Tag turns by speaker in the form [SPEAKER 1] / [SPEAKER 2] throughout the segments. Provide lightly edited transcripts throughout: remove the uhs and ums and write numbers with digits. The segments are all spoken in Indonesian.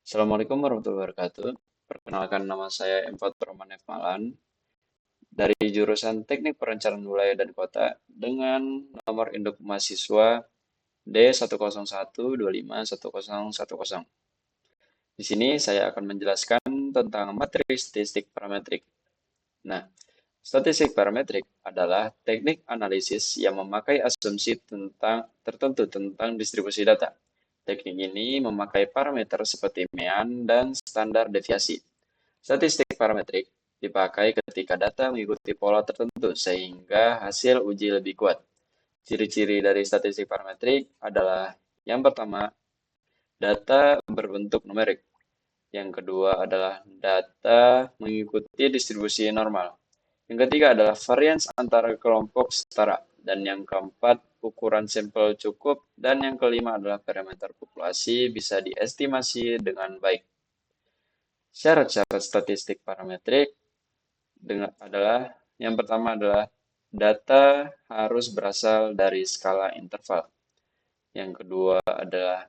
[SPEAKER 1] Assalamualaikum warahmatullahi wabarakatuh. Perkenalkan, nama saya Empat Roman F. Malan dari jurusan Teknik Perencanaan Wilayah dan Kota dengan nomor induk mahasiswa D101251010. Di sini saya akan menjelaskan tentang materi statistik parametrik. Nah, statistik parametrik adalah teknik analisis yang memakai asumsi tertentu tentang distribusi data. Teknik ini memakai parameter seperti mean dan standar deviasi. Statistik parametrik dipakai ketika data mengikuti pola tertentu sehingga hasil uji lebih kuat. Ciri-ciri dari statistik parametrik adalah yang pertama, data berbentuk numerik. Yang kedua adalah data mengikuti distribusi normal. Yang ketiga adalah varians antara kelompok setara. Dan yang keempat, ukuran sampel cukup. Dan yang kelima adalah parameter populasi bisa diestimasi dengan baik. Syarat-syarat statistik parametrik adalah yang pertama adalah data harus berasal dari skala interval. Yang kedua adalah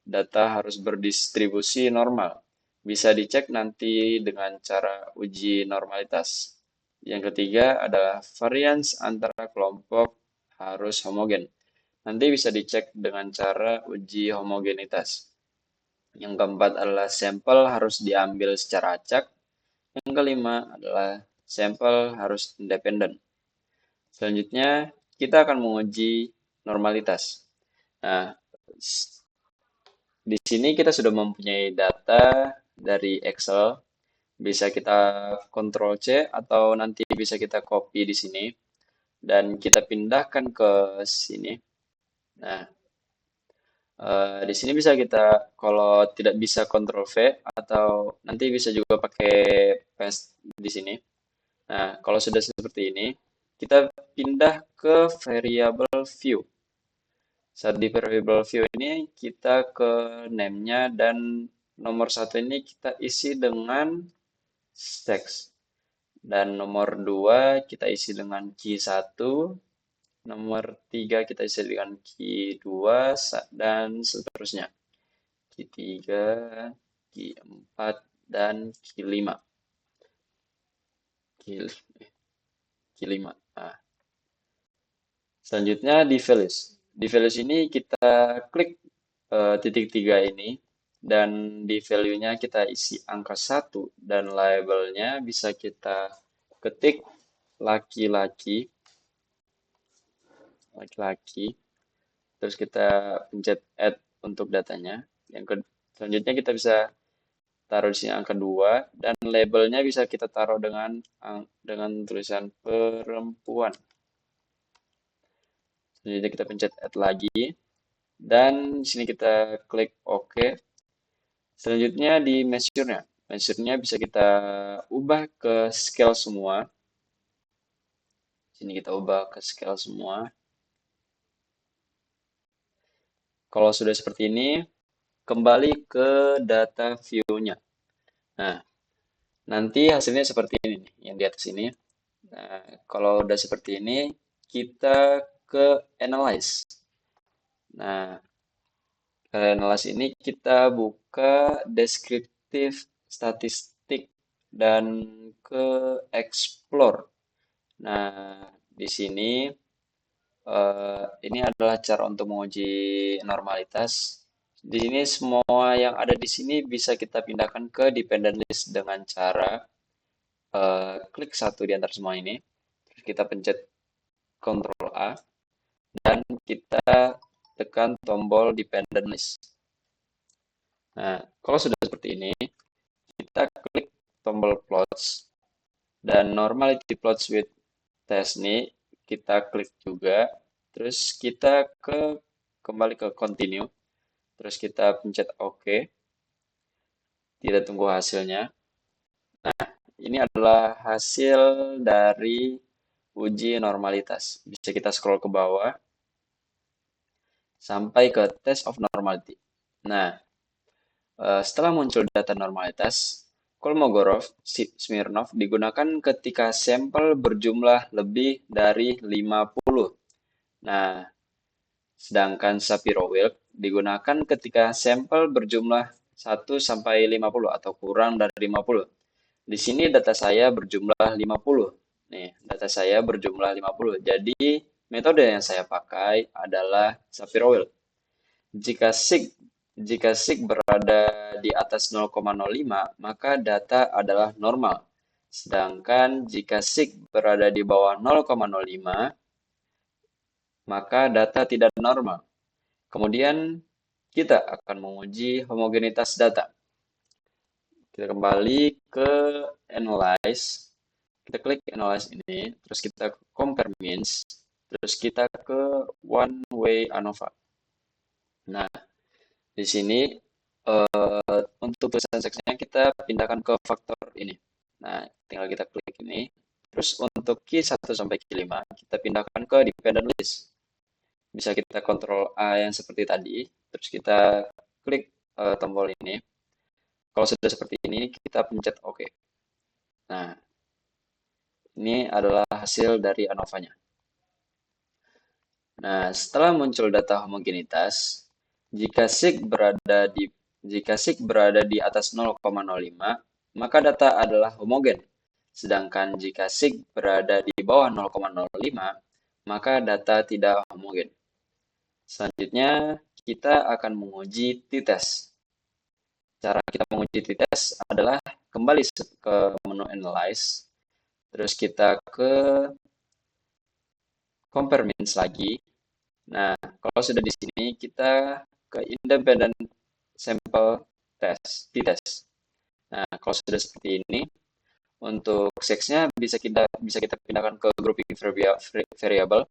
[SPEAKER 1] data harus berdistribusi normal. Bisa dicek nanti dengan cara uji normalitas. Yang ketiga adalah varians antara kelompok harus homogen. Nanti bisa dicek dengan cara uji homogenitas. Yang keempat adalah sampel harus diambil secara acak. Yang kelima adalah sampel harus independen. Selanjutnya, kita akan menguji normalitas. Nah, di sini kita sudah mempunyai data dari Excel. Bisa kita Ctrl C atau nanti bisa kita copy di sini dan kita pindahkan ke sini. Nah, di sini bisa kita, kalau tidak bisa Ctrl V atau nanti bisa juga pakai paste di sini. Nah, kalau sudah seperti ini, kita pindah ke variable view. Saat di variable view ini, kita ke name-nya dan nomor satu ini kita isi dengan text. Dan nomor 2 kita isi dengan key 1. Nomor 3 kita isi dengan key 2 dan seterusnya. Key 3, key 4, dan key 5. Key 5. Nah, selanjutnya di values. Di values ini kita klik titik 3 ini dan di value-nya kita isi angka 1 dan labelnya bisa kita ketik laki-laki. Terus kita pencet add untuk datanya. Selanjutnya kita bisa taruh di sini angka 2 dan labelnya bisa kita taruh dengan tulisan perempuan. Selanjutnya kita pencet add lagi dan di sini kita klik OK. Selanjutnya di measure-nya. Measure-nya bisa kita ubah ke scale semua. Sini kita ubah ke scale semua. Kalau sudah seperti ini, kembali ke data view-nya. Nah, nanti hasilnya seperti ini nih, yang di atas ini. Nah, kalau udah seperti ini, kita ke analyze. Nah, ke analyze ini kita buka deskriptif statistik dan ke explore. Nah, di sini ini adalah cara untuk menguji normalitas. Di sini semua yang ada di sini bisa kita pindahkan ke dependent list dengan cara klik satu di antara semua ini. Terus kita pencet Ctrl A dan kita tekan tombol dependent list. Nah, kalau sudah seperti ini, kita klik tombol plots dan normality plots with test ini kita klik juga. Terus kita kembali ke continue. Terus kita pencet OK. Kita tunggu hasilnya. Nah, ini adalah hasil dari uji normalitas. Bisa kita scroll ke bawah sampai ke test of normality. Nah, setelah muncul data normalitas, Kolmogorov-Smirnov digunakan ketika sampel berjumlah lebih dari 50. Nah, sedangkan Shapiro-Wilk digunakan ketika sampel berjumlah 1 sampai 50 atau kurang dari 50. Di sini data saya berjumlah 50. Nih, data saya berjumlah 50. Jadi, metode yang saya pakai adalah Shapiro-Wilk. Jika sig jika sig berada di atas 0,05, maka data adalah normal. Sedangkan jika sig berada di bawah 0,05, maka data tidak normal. Kemudian kita akan menguji homogenitas data. Kita kembali ke Analyze. Kita klik Analyze ini, terus kita Compare Means, terus kita ke One Way ANOVA. Nah, di sini untuk tulisan seksnya kita pindahkan ke faktor ini. Nah, tinggal kita klik ini. Terus untuk key 1 sampai key 5 kita pindahkan ke dependent list. Bisa kita kontrol A yang seperti tadi, terus kita klik tombol ini. Kalau sudah seperti ini, kita pencet OK. Nah, ini adalah hasil dari ANOVA-nya. Nah, setelah muncul data homogenitas, jika sig berada di atas 0,05, maka data adalah homogen. Sedangkan jika sig berada di bawah 0,05, maka data tidak homogen. Selanjutnya, kita akan menguji t-test. Cara kita menguji t-test adalah kembali ke menu Analyze, terus kita ke Compare Means lagi. Nah, kalau sudah di sini, kita ke Independent Sample Test, t-test. Nah, kalau sudah seperti ini, untuk seksnya bisa kita pindahkan ke grouping variable.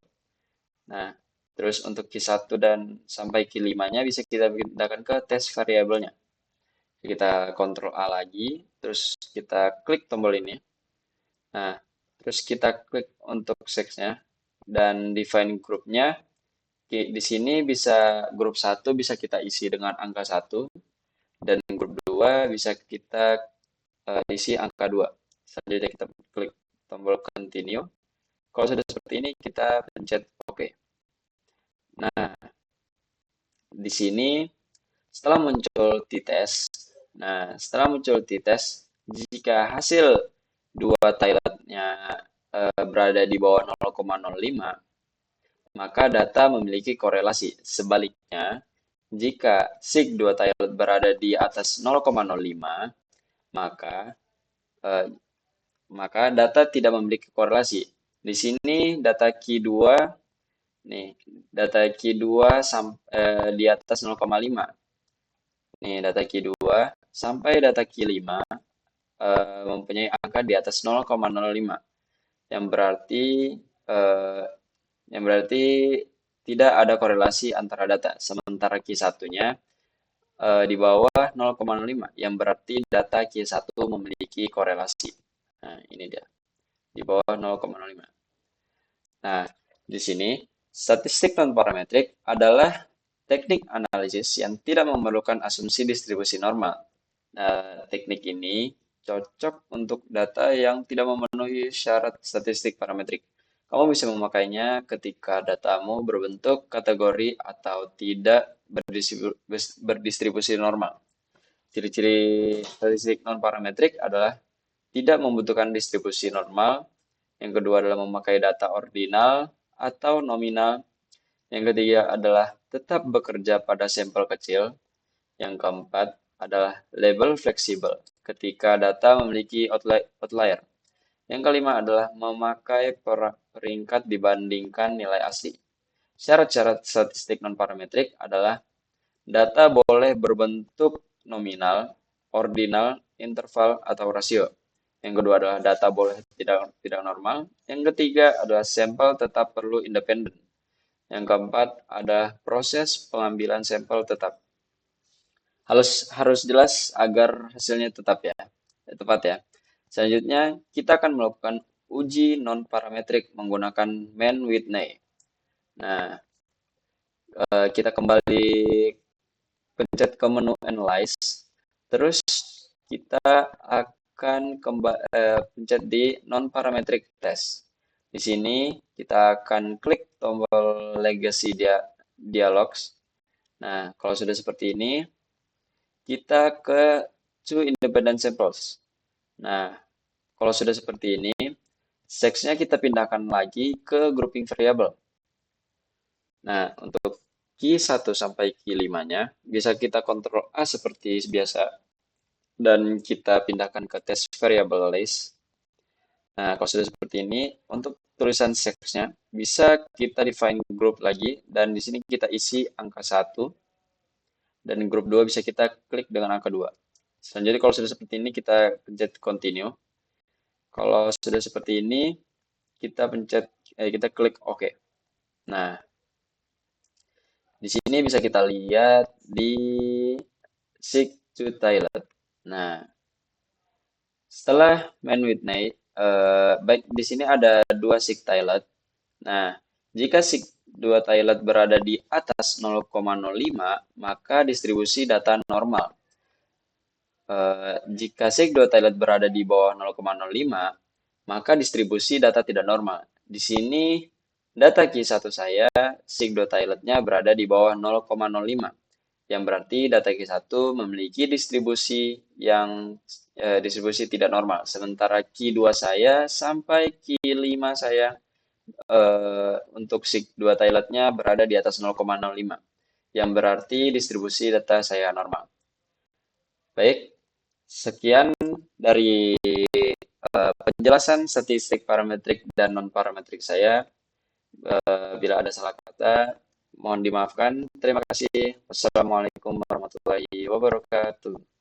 [SPEAKER 1] Nah, terus untuk Q1 dan sampai Q5-nya bisa kita pindahkan ke test variabelnya. Kita Ctrl A lagi, terus kita klik tombol ini. Nah, terus kita klik untuk seksnya dan define grupnya. Di sini bisa grup 1 bisa kita isi dengan angka 1 dan grup 2 bisa kita isi angka 2. Selanjutnya kita klik tombol continue. Kalau sudah seperti ini kita pencet OK. Nah, di sini setelah muncul t-test, jika hasil dua tiletnya berada di bawah 0,05, maka data memiliki korelasi. Sebaliknya, jika sig 2 tilet berada di atas 0,05, maka data tidak memiliki korelasi. Di sini data Q2 di atas 0,5. Nih, data Q2 sampai data Q5 mempunyai angka di atas 0,05. Yang berarti tidak ada korelasi antara data. Sementara Q1-nya di bawah 0,05, yang berarti data Q1 memiliki korelasi. Nah, ini dia. Di bawah 0,05. Nah, di sini statistik non-parametrik adalah teknik analisis yang tidak memerlukan asumsi distribusi normal. Nah, teknik ini cocok untuk data yang tidak memenuhi syarat statistik parametrik. Kamu bisa memakainya ketika datamu berbentuk kategori atau tidak berdistribusi normal. Ciri-ciri statistik non-parametrik adalah tidak membutuhkan distribusi normal. Yang kedua adalah memakai data ordinal atau nominal. Yang ketiga adalah tetap bekerja pada sampel kecil. Yang keempat adalah label fleksibel ketika data memiliki outlier. Yang kelima adalah memakai peringkat dibandingkan nilai asli. Syarat-syarat statistik non-parametrik adalah data boleh berbentuk nominal, ordinal, interval, atau rasio. Yang kedua adalah data boleh tidak normal. Yang ketiga adalah sampel tetap perlu independen. Yang keempat adalah proses pengambilan sampel tetap. Harus jelas agar hasilnya tepat ya. Selanjutnya, kita akan melakukan uji non-parametrik menggunakan Mann-Whitney. Nah, kita kembali pencet ke menu Analyze. Terus kita akan pencet di non-parametric test. Di sini kita akan klik tombol Legacy Dialogs. Nah, kalau sudah seperti ini, kita ke two independent samples. Nah, kalau sudah seperti ini, sex-nya kita pindahkan lagi ke grouping variable. Nah, untuk key 1 sampai key 5-nya bisa kita kontrol A seperti biasa dan kita pindahkan ke test variable list. Nah, kalau sudah seperti ini, untuk tulisan sex-nya bisa kita define group lagi dan di sini kita isi angka 1 dan grup 2 bisa kita klik dengan angka 2. Selanjutnya kalau sudah seperti ini kita pencet continue. Kalau sudah seperti ini kita klik OK. Nah, di sini bisa kita lihat di seek to toilet. Nah, setelah main with Nate, baik di sini ada dua seek toilet. Nah, jika seek dua toilet berada di atas 0,05, maka distribusi data normal. Jika sig2 toilet berada di bawah 0,05, maka distribusi data tidak normal. Di sini data Q1 saya, sig2 toiletnya berada di bawah 0,05, yang berarti data Q1 memiliki distribusi tidak normal. Sementara Q2 saya sampai Q5 saya untuk sig2 toiletnya berada di atas 0,05, yang berarti distribusi data saya normal. Baik, sekian dari penjelasan statistik parametrik dan non-parametrik saya. Bila ada salah kata, mohon dimaafkan. Terima kasih. Wassalamualaikum warahmatullahi wabarakatuh.